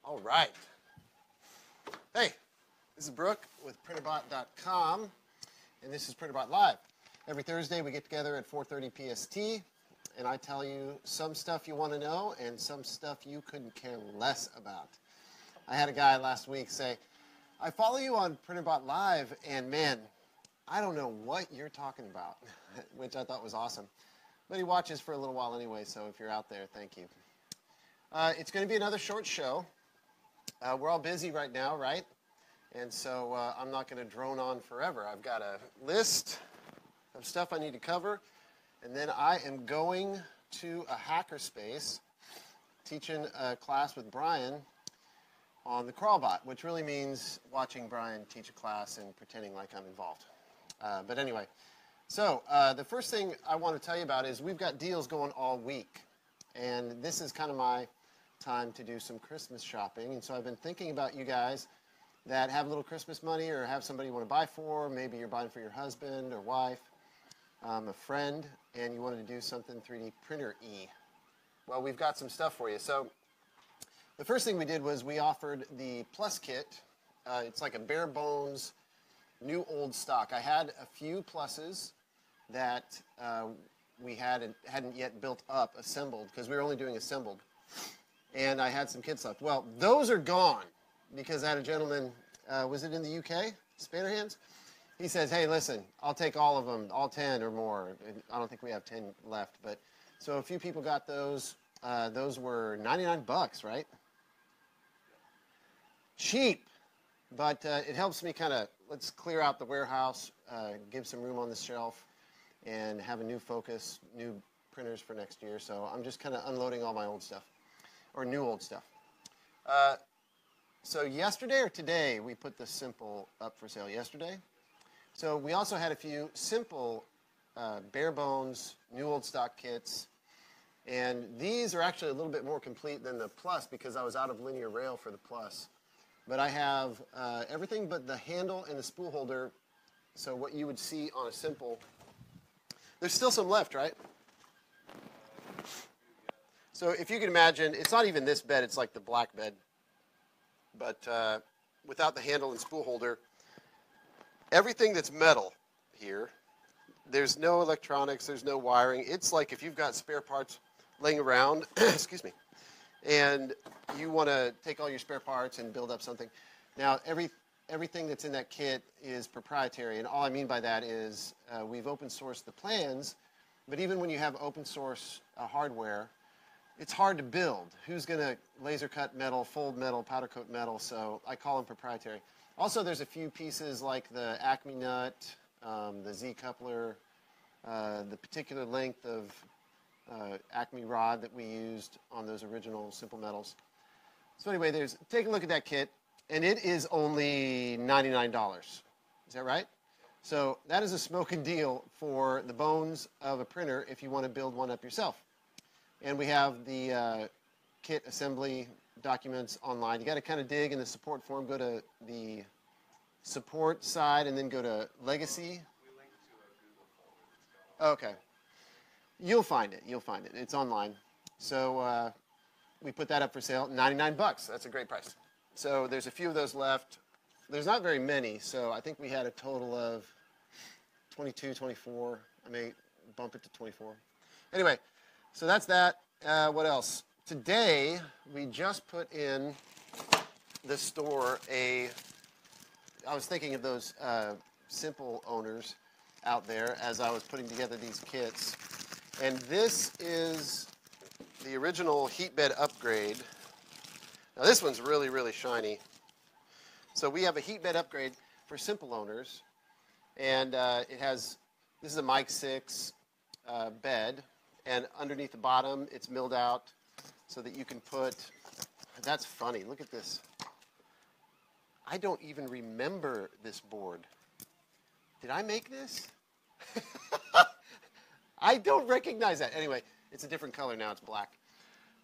All right. Hey, this is Brook with Printrbot.com, and this is Printrbot Live. Every Thursday we get together at 4:30 PST, and I tell you some stuff you want to know and some stuff you couldn't care less about. I had a guy last week say, I follow you on Printrbot Live, and man, I don't know what you're talking about, which I thought was awesome. But he watches for a little while anyway, so if you're out there, thank you. It's going to be another short show. We're all busy right now, right? And so I'm not going to drone on forever. I've got a list of stuff I need to cover, and then I am going to a hackerspace teaching a class with Brian on the crawlbot, which really means watching Brian teach a class and pretending like I'm involved. But anyway, so the first thing I want to tell you about is we've got deals going all week. And this is kind of my time to do some Christmas shopping. And so I've been thinking about you guys that have a little Christmas money or have somebody you want to buy for. Maybe you're buying for your husband or wife, a friend, and you wanted to do something 3D printer-y. Well, we've got some stuff for you. So the first thing we did was we offered the Plus Kit. It's like a bare bones, new old stock. I had a few Pluses that we hadn't yet built up, assembled, because we were only doing assembled. And I had some kits left. Well, those are gone because I had a gentleman, was it in the UK, Spanner Hands? He says, hey, listen, I'll take all of them, all 10 or more. I don't think we have 10 left. But so a few people got those. Those were 99 bucks, right? Cheap. But it helps me kind of, let's clear out the warehouse, give some room on the shelf, and have a new focus, new printers for next year. So I'm just kind of unloading all my old stuff, or new old stuff. So yesterday or today, we put the Simple up for sale yesterday. So we also had a few Simple bare bones, new old stock kits. And these are actually a little bit more complete than the Plus because I was out of linear rail for the Plus. But I have everything but the handle and the spool holder. So what you would see on a Simple. There's still some left, right? So if you can imagine, it's not even this bed. It's like the black bed. But without the handle and spool holder, everything that's metal here, there's no electronics, there's no wiring. It's like if you've got spare parts laying around, excuse me, and you want to take all your spare parts and build up something. Now, everything that's in that kit is proprietary, and all I mean by that is we've open sourced the plans, but even when you have open source hardware, it's hard to build. Who's going to laser cut metal, fold metal, powder coat metal? So I call them proprietary. Also, there's a few pieces like the Acme nut, the Z coupler, the particular length of Acme rod that we used on those original Simple Metals. So anyway, take a look at that kit, and it is only $99. Is that right? So that is a smoking deal for the bones of a printer if you want to build one up yourself. And we have the kit assembly documents online. You got to kind of dig in the support form. Go to the support side and then go to legacy. We linked to a Google folder. Okay. You'll find it. You'll find it. It's online. So we put that up for sale. 99 bucks. That's a great price. So there's a few of those left. There's not very many. So I think we had a total of 22, 24. I may bump it to 24. Anyway. So that's that. What else? Today, we just put in the store I was thinking of those Simple owners out there as I was putting together these kits. And this is the original heat bed upgrade. Now this one's really, really shiny. So we have a heat bed upgrade for Simple owners. And this is a Mic 6 bed. And underneath the bottom, it's milled out so that you can put, that's funny, look at this. I don't even remember this board. Did I make this? I don't recognize that. Anyway, it's a different color now, it's black.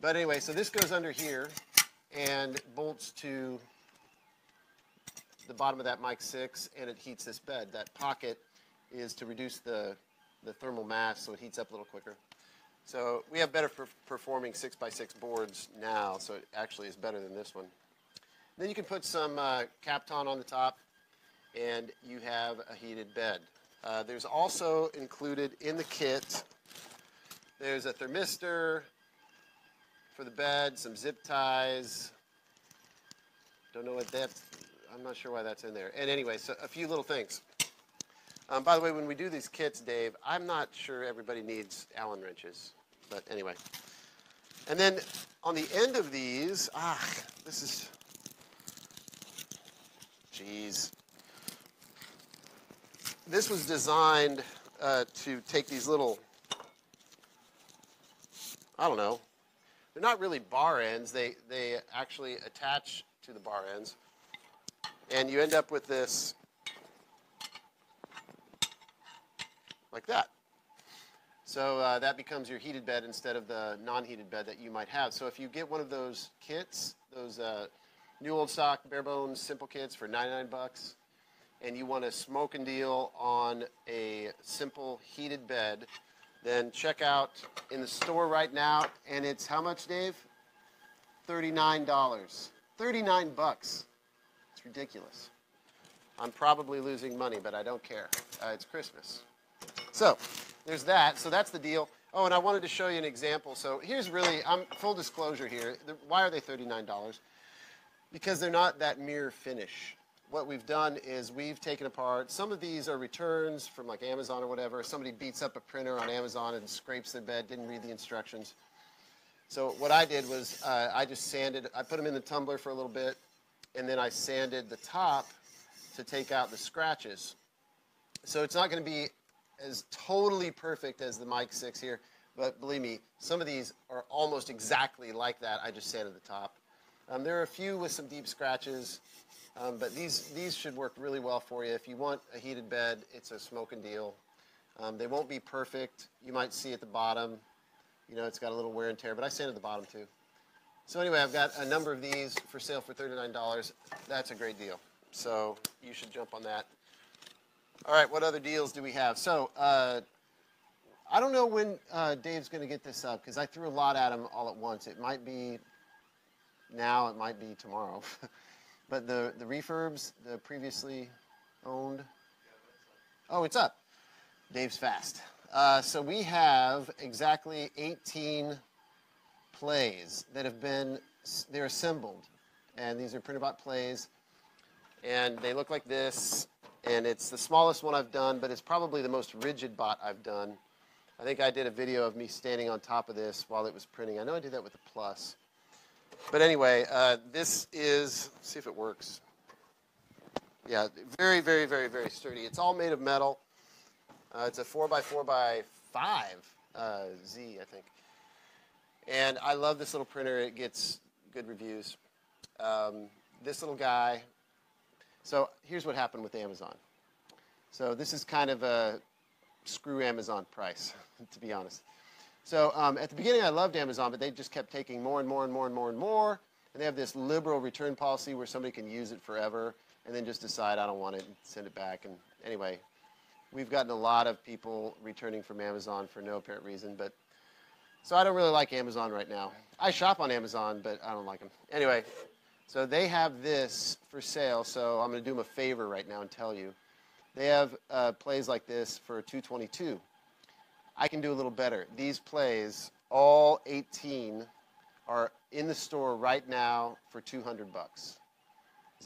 But anyway, so this goes under here and bolts to the bottom of that Mic 6, and it heats this bed. That pocket is to reduce the thermal mass so it heats up a little quicker. So we have better performing 6x6 boards now, so it actually is better than this one. Then you can put some Kapton on the top, and you have a heated bed. There's also included in the kit, there's a thermistor for the bed, some zip ties. Don't know what that's, I'm not sure why that's in there. And anyway, so a few little things. By the way, when we do these kits, Dave, I'm not sure everybody needs Allen wrenches. But anyway. And then on the end of these, this is, geez. This was designed to take these little, I don't know, they're not really bar ends. They actually attach to the bar ends. And you end up with this like that. So that becomes your heated bed instead of the non-heated bed that you might have. So if you get one of those kits, those new old stock bare bones simple kits for 99 bucks, and you want a smoke and deal on a simple heated bed, then check out in the store right now, and it's how much, Dave? $39. 39 bucks. It's ridiculous. I'm probably losing money, but I don't care. It's Christmas. So there's that. So that's the deal. Oh, and I wanted to show you an example. So here's really, full disclosure here. Why are they $39? Because they're not that mirror finish. What we've done is we've taken apart, some of these are returns from like Amazon or whatever. Somebody beats up a printer on Amazon and scrapes their bed, didn't read the instructions. So what I did was I just sanded, I put them in the tumbler for a little bit, and then I sanded the top to take out the scratches. So it's not going to be as totally perfect as the Mic 6 here, but believe me, some of these are almost exactly like that. I just sanded the top. There are a few with some deep scratches, but these should work really well for you. If you want a heated bed, it's a smoke and deal. They won't be perfect. You might see at the bottom, you know, it's got a little wear and tear, but I sanded the bottom too. So anyway, I've got a number of these for sale for $39. That's a great deal. So you should jump on that. All right, what other deals do we have? So I don't know when Dave's going to get this up because I threw a lot at him all at once. It might be now, it might be tomorrow. But the refurbs, the previously owned, oh, it's up. Dave's fast. So we have exactly 18 plays that have been, they're assembled. And these are Printrbot plays. And they look like this. And it's the smallest one I've done, but it's probably the most rigid bot I've done. I think I did a video of me standing on top of this while it was printing. I know I did that with the Plus. But anyway, this is, let's see if it works. Yeah, very, very, very, very sturdy. It's all made of metal. It's a 4x4x5 Z, I think. And I love this little printer. It gets good reviews. This little guy. So here's what happened with Amazon. So this is kind of a screw Amazon price, to be honest. So at the beginning, I loved Amazon, but they just kept taking more and more and more and more and more. And they have this liberal return policy where somebody can use it forever and then just decide, I don't want it, and send it back. And anyway, we've gotten a lot of people returning from Amazon for no apparent reason. But so I don't really like Amazon right now. I shop on Amazon, but I don't like them. Anyway, so they have this for sale. So I'm going to do them a favor right now and tell you. They have plays like this for $222. I can do a little better. These plays, all 18, are in the store right now for $200. Is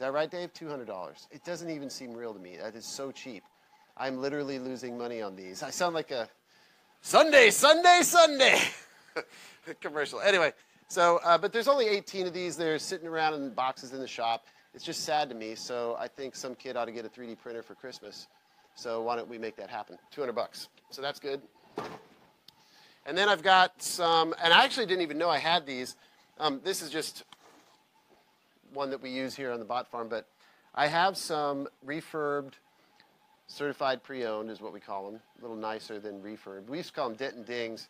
that right, Dave? $200. It doesn't even seem real to me. That is so cheap. I'm literally losing money on these. I sound like a Sunday commercial. Anyway, so, but there's only 18 of these. They're sitting around in boxes in the shop. It's just sad to me, so I think some kid ought to get a 3D printer for Christmas. So why don't we make that happen? $200. So that's good. And then I've got some, and I actually didn't even know I had these. This is just one that we use here on the bot farm, but I have some refurbed, certified pre-owned is what we call them, a little nicer than refurb. We used to call them dent and dings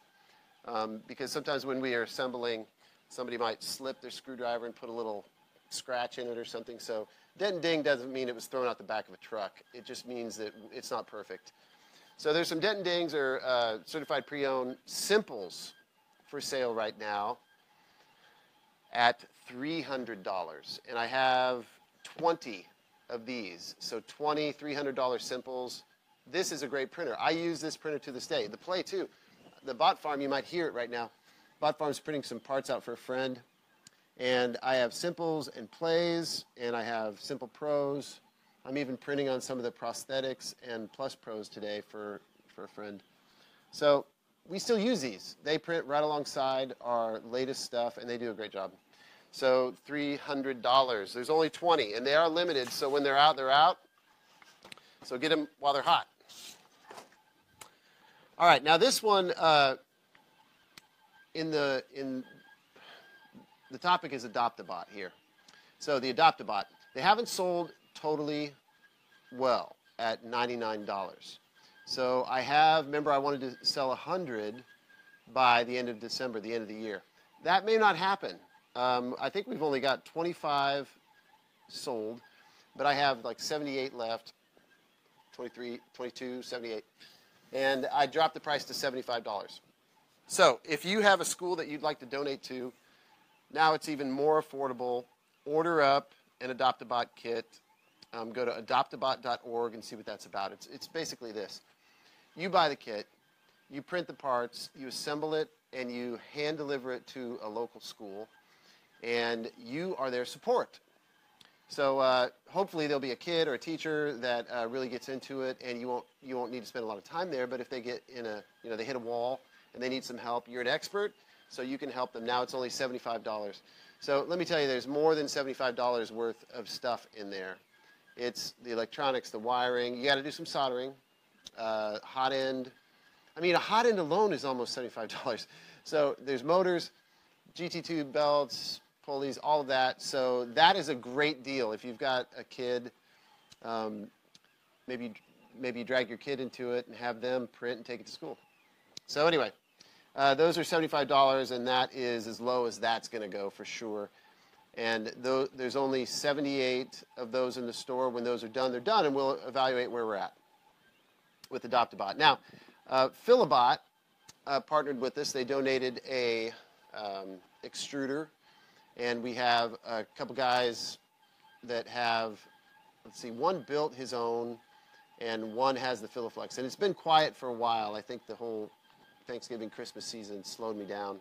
because sometimes when we are assembling, somebody might slip their screwdriver and put a little scratch in it or something. So dent and ding doesn't mean it was thrown out the back of a truck. It just means that it's not perfect. So there's some dent and dings or certified pre-owned simples for sale right now at $300. And I have 20 of these. So 20 $300 simples. This is a great printer. I use this printer to this day. The Play, too. The Bot Farm, you might hear it right now. Bot Farm's printing some parts out for a friend. And I have simples and Plays, and I have Simple Pros. I'm even printing on some of the prosthetics and Plus Pros today for a friend. So we still use these. They print right alongside our latest stuff, and they do a great job. So $300. There's only 20, and they are limited, so when they're out, they're out. So get them while they're hot. All right, now this one, in the topic is Adopt-A-Bot here. So the Adopt-A-Bot, they haven't sold totally well at $99. So I have, remember I wanted to sell 100 by the end of December, the end of the year. That may not happen. I think we've only got 25 sold, but I have like 78 left, 23, 22, 78. And I dropped the price to $75. So if you have a school that you'd like to donate to, now it's even more affordable. Order up an Adopt-A-Bot kit. Go to adoptabot.org and see what that's about. It's basically this. You buy the kit, you print the parts, you assemble it, and you hand deliver it to a local school, and you are their support. So hopefully there'll be a kid or a teacher that really gets into it, and you won't need to spend a lot of time there. But if they get in a, they hit a wall and they need some help, you're an expert, so you can help them. Now it's only $75. So let me tell you, there's more than $75 worth of stuff in there. It's the electronics, the wiring. You got to do some soldering. Hot end. I mean, a hot end alone is almost $75. So there's motors, GT2 belts, pulleys, all of that. So that is a great deal. If you've got a kid, maybe you drag your kid into it and have them print and take it to school. So anyway, those are $75, and that is as low as that's going to go for sure. And there's only 78 of those in the store. When those are done, they're done, and we'll evaluate where we're at with Adopt-A-Bot. Now, Filament partnered with us. They donated a extruder, and we have a couple guys that have, let's see, one built his own, and one has the Filaflex. And it's been quiet for a while. I think the whole Thanksgiving, Christmas season slowed me down.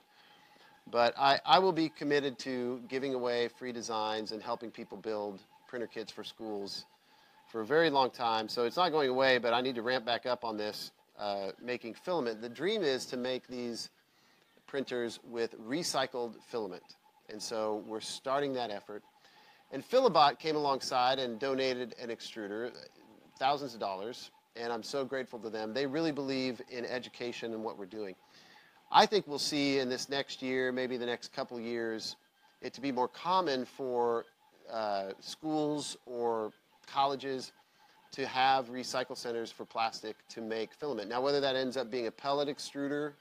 But I will be committed to giving away free designs and helping people build printer kits for schools for a very long time. So it's not going away, but I need to ramp back up on this, making filament. The dream is to make these printers with recycled filament. And so we're starting that effort. And Filament came alongside and donated an extruder, thousands of dollars, and I'm so grateful to them. They really believe in education and what we're doing. I think we'll see in this next year, maybe the next couple years, it to be more common for schools or colleges to have recycle centers for plastic to make filament. Now, whether that ends up being a pellet extruder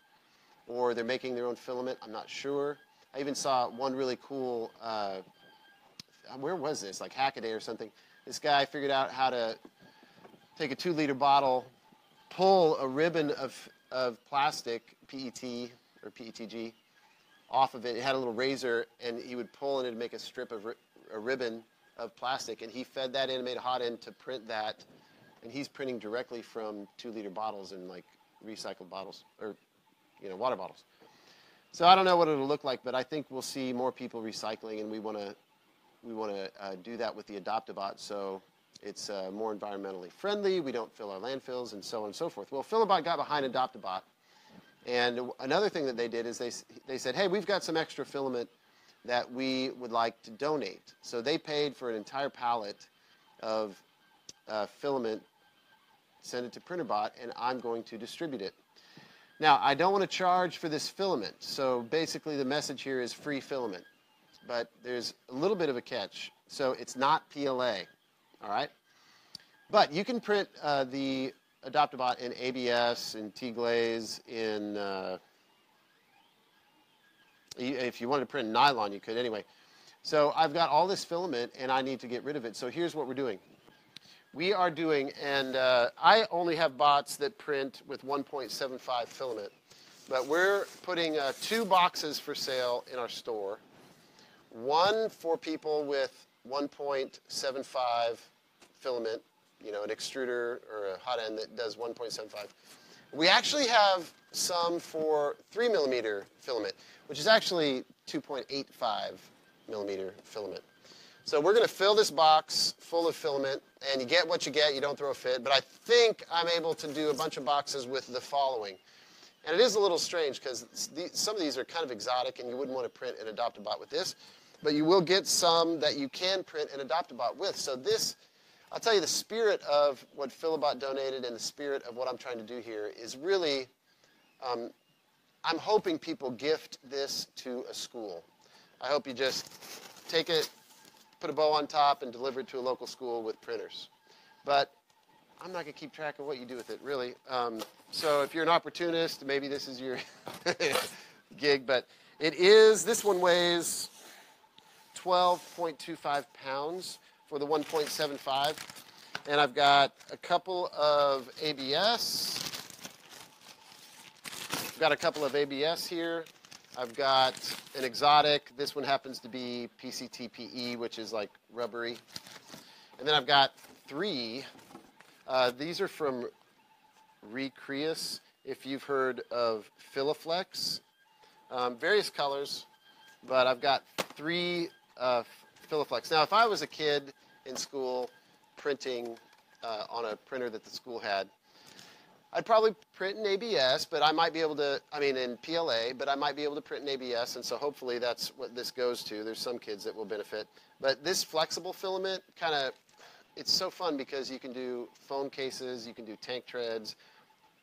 or they're making their own filament, I'm not sure. I even saw one really cool, where was this, like Hackaday or something. This guy figured out how to take a 2-liter bottle, pull a ribbon of plastic, PET or PETG, off of it. It had a little razor, and he would pull and it'd make a strip of a ribbon of plastic, and he fed that in and made a hot end to print that, and he's printing directly from 2-liter bottles and like recycled bottles, or water bottles. So I don't know what it'll look like, but I think we'll see more people recycling, and we want to do that with the Adopt-A-Bot, so it's more environmentally friendly. We don't fill our landfills, and so on and so forth. Well, Filament got behind Adopt-A-Bot, and another thing that they did is they said, hey, we've got some extra filament that we would like to donate. So they paid for an entire pallet of filament, send it to Printrbot, and I'm going to distribute it. Now, I don't want to charge for this filament, so basically the message here is free filament. But there's a little bit of a catch. So it's not PLA, all right? But you can print the Adopt-A-Bot in ABS, in T-glaze, in, if you wanted to print in nylon, you could anyway. So I've got all this filament, and I need to get rid of it. So here's what we're doing. We are doing, and I only have bots that print with 1.75 filament. But we're putting 2 boxes for sale in our store. one for people with 1.75 filament, you know, an extruder or a hot end that does 1.75. We actually have some for 3 millimeter filament, which is actually 2.85 millimeter filament. So we're going to fill this box full of filament, and you get what you get. You don't throw a fit. But I think I'm able to do a bunch of boxes with the following. And it is a little strange because some of these are kind of exotic, and you wouldn't want to print an Adopt-A-Bot with this. But you will get some that you can print an Adopt-A-Bot with. So this, I'll tell you, the spirit of what Filabot donated and the spirit of what I'm trying to do here is really, I'm hoping people gift this to a school. I hope you just take it, put a bow on top, and deliver it to a local school with printers. But I'm not going to keep track of what you do with it, really. So if you're an opportunist, maybe this is your gig. But it is, this one weighs 12.25 pounds for the 1.75. And I've got a couple of ABS. I've got a couple of ABS here. I've got an exotic. This one happens to be PCTPE, which is like rubbery. And then I've got 3. These are from Recreus, if you've heard of Filaflex. Various colors, but I've got 3 Filaflex. Now, if I was a kid in school printing on a printer that the school had, I'd probably print in ABS, but I might be able to, in PLA, but I might be able to print in ABS, and so hopefully that's what this goes to. There's some kids that will benefit. But this flexible filament it's so fun because you can do phone cases, you can do tank treads.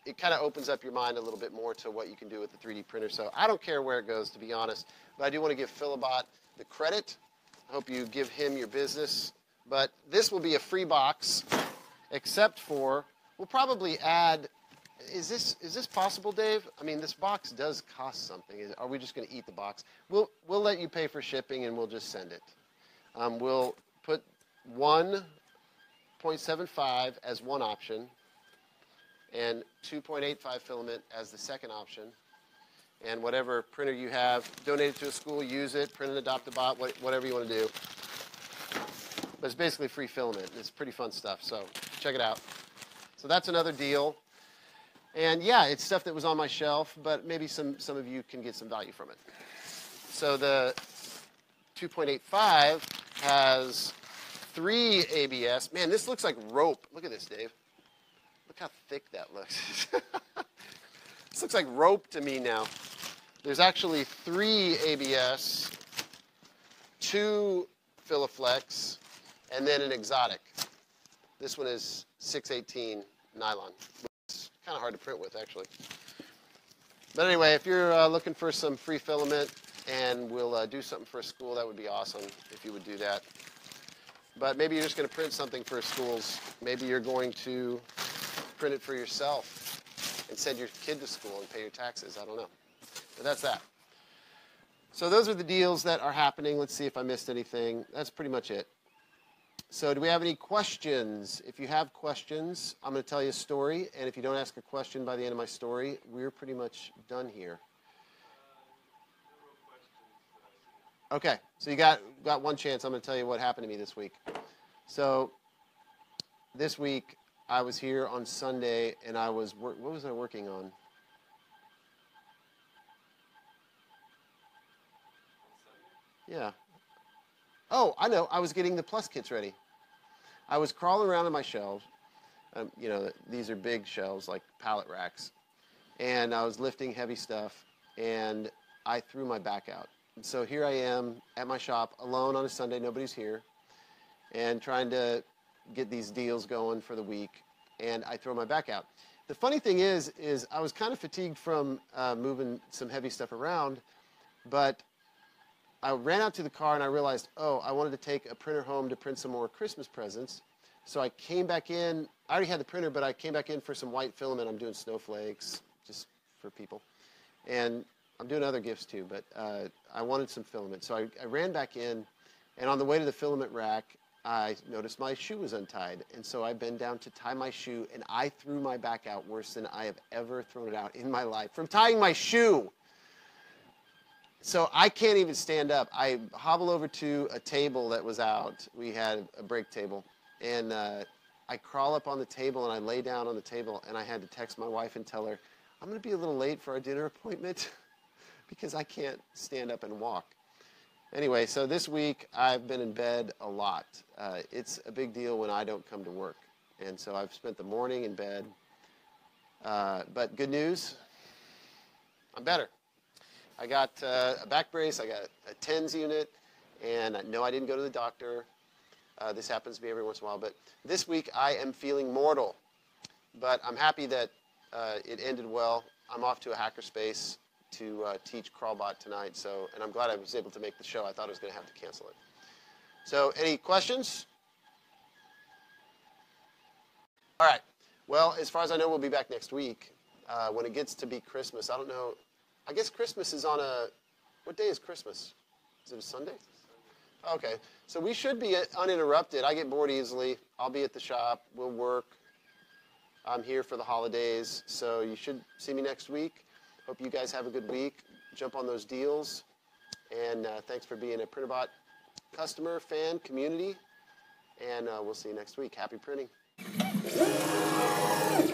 It kind of opens up your mind a little bit more to what you can do with the 3D printer. So I don't care where it goes, to be honest, but I do want to give Filabot the credit. I hope you give him your business. But this will be a free box, except for, we'll probably add, is this possible, Dave? I mean, this box does cost something. Are we just going to eat the box? We'll let you pay for shipping, and we'll just send it. We'll put 1.75 as one option, and 2.85 filament as the second option. And whatever printer you have, donate it to a school, use it, print an Adopt-A-Bot, whatever you want to do. But it's basically free filament. It's pretty fun stuff, so check it out. So that's another deal. And yeah, it's stuff that was on my shelf, but maybe some of you can get some value from it. So the 2.85 has 3 ABS. Man, this looks like rope. Look at this, Dave. Look how thick that looks. This looks like rope to me now. There's actually 3 ABS, 2 Filaflex, and then an exotic. This one is 618 nylon. It's kind of hard to print with, actually. But anyway, if you're looking for some free filament and we'll do something for a school, that would be awesome if you would do that. But maybe you're just going to print something for schools. Maybe you're going to print it for yourself and send your kid to school and pay your taxes. I don't know. But that's that. So those are the deals that are happening. Let's see if I missed anything. That's pretty much it. So do we have any questions? If you have questions, I'm going to tell you a story. And if you don't ask a question by the end of my story, we're pretty much done here. Okay, so you got one chance. I'm going to tell you what happened to me this week. So this week, I was here on Sunday, and I was what was I working on? Yeah. Oh, I know. I was getting the plus kits ready. I was crawling around on my shelves. You know, these are big shelves, like pallet racks. And I was lifting heavy stuff, and I threw my back out. And so here I am at my shop, alone on a Sunday. Nobody's here. And trying to get these deals going for the week. And I throw my back out. The funny thing is I was kind of fatigued from moving some heavy stuff around. But I ran out to the car and I realized, oh, I wanted to take a printer home to print some more Christmas presents. So I came back in. I already had the printer, but I came back in for some white filament. I'm doing snowflakes just for people. And I'm doing other gifts too, but I wanted some filament. So I ran back in, and on the way to the filament rack, I noticed my shoe was untied. And so I bent down to tie my shoe, and I threw my back out worse than I have ever thrown it out in my life from tying my shoe. So I can't even stand up. I hobble over to a table that was out. We had a break table. And I crawl up on the table and I lay down on the table and I had to text my wife and tell her, I'm going to be a little late for our dinner appointment because I can't stand up and walk. Anyway, so this week I've been in bed a lot. It's a big deal when I don't come to work. And so I've spent the morning in bed. But good news, I'm better. I got a back brace, I got a TENS unit, and no, I didn't go to the doctor. This happens to me every once in a while, but this week I am feeling mortal. But I'm happy that it ended well. I'm off to a hackerspace to teach Crawlbot tonight, and I'm glad I was able to make the show. I thought I was going to have to cancel it. So, any questions? All right. Well, as far as I know, we'll be back next week. When it gets to be Christmas, I don't know. I guess Christmas is on what day is Christmas? Is it a Sunday? Okay. So we should be uninterrupted. I get bored easily. I'll be at the shop. We'll work. I'm here for the holidays. So you should see me next week. Hope you guys have a good week. Jump on those deals. And thanks for being a Printrbot customer, fan, community. And we'll see you next week. Happy printing.